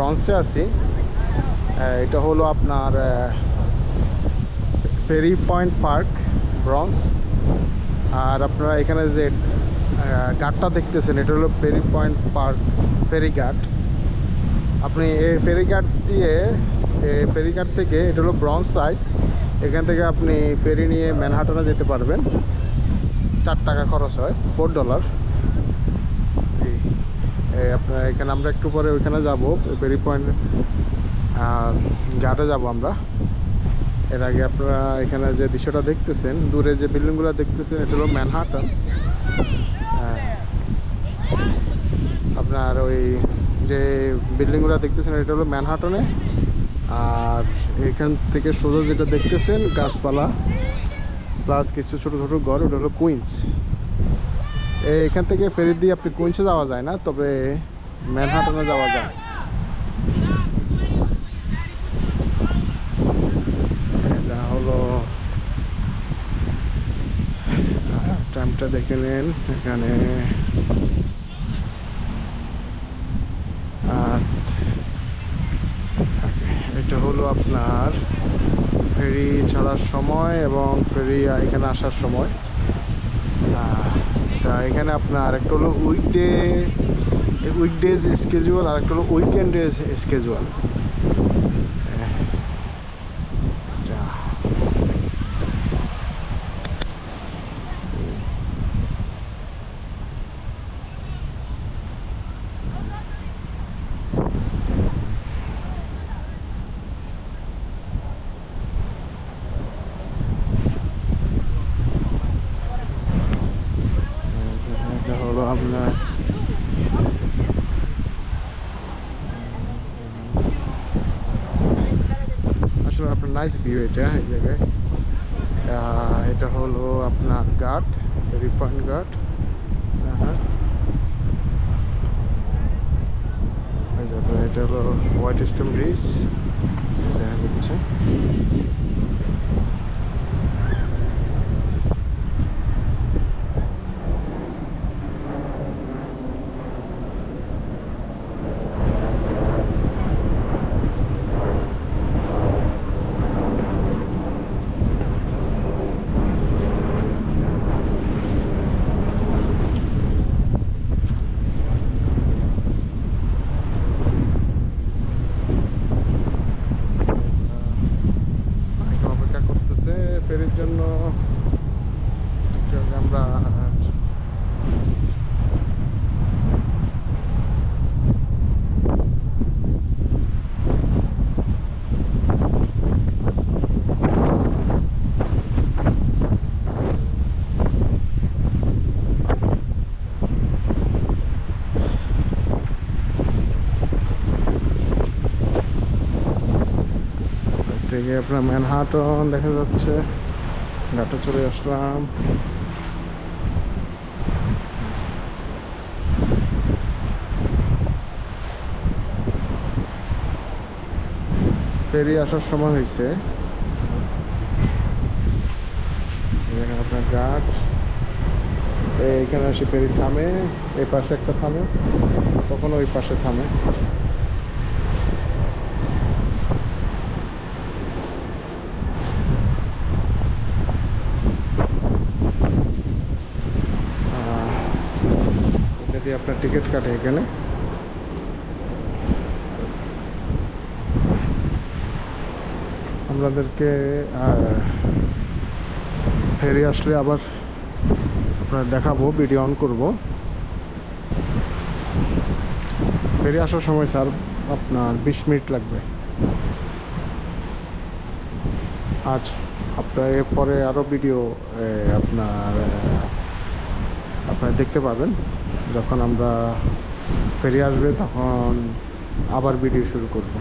ব্রঞ্জে আছি। এটা হলো আপনার ফেরি পয়েন্ট পার্ক ব্রঞ্জ। আর আপনারা এখানে যে ঘাটটা দেখতেছেন এটা হলো ফেরি পয়েন্ট পার্ক ফেরিঘাট। আপনি এই ফেরিঘাট দিয়ে ফেরিঘাট থেকে এটা হলো ব্রঞ্জ সাইড, এখান থেকে আপনি ফেরি নিয়ে ম্যানহাটনে যেতে পারবেন। 4 টাকা খরচ হয়, $4। আপনার এখানে আমরা একটু পরে ওইখানে যাব, ফেরি পয়েন্ট ঘাটে যাব আমরা। এর আগে আপনারা এখানে যে দৃশ্যটা দেখতেছেন, দূরে যে বিল্ডিংগুলো দেখতেছেন এটা হলো ম্যানহাটন। আপনার ওই যে বিল্ডিংগুলো দেখতেছেন এটা হলো ম্যানহাটনে। আর এখান থেকে সোজা যেটা দেখতেছেন গাছপালা প্লাস কিছু ছোটো ছোটো ঘর, ওটা হলো কুইন্স। এখান থেকে ফেরি দিয়ে আপনি কুইন্সে যাওয়া যায় না, তবে ম্যানহাটনে যাওয়া যায়। এটা হলো টাইমটা দেখে নেন এখানে। আর এটা হলো আপনার ফেরি ছাড়ার সময় এবং ফেরি এখানে আসার সময়। তা এখানে আপনার একটা হলো উইকডেজ স্কেজুয়াল আর একটা হলো উইকেন্ডেজ স্কেজুয়াল। হলো আপনার আসলে আপনার নাইস ভিউ এটা এই জায়গায়। এটা হলো আপনার ঘাট, ফেরি পয়েন্ট ঘাট। হ্যাঁ, এটা হলো হোয়াইট স্টোন ব্রিজ দেখা যাচ্ছে। ফেরির জন্য আমরা থেকে আপনার ম্যানহাটন দেখা যাচ্ছে। ঘাটে চলে আসলাম। ফেরি আসার সময় হয়েছে। এখানে আপনার ঘাট, এইখানে আসি ফেরি থামে, এই পাশে একটা থামে, তখন ওই পাশে থামে। আপনার টিকিট কাটে এখানে। আপনাদেরকে ফেরি আসলে আবার আপনার দেখাবো, ভিডিও অন করব। ফেরি আসার সময় স্যার আপনার 20 মিনিট লাগবে। আজ আপনার এরপরে আরও ভিডিও আপনারা দেখতে পাবেন। যখন আমরা ফেরি আসবে তখন আবার ভিডিও শুরু করব।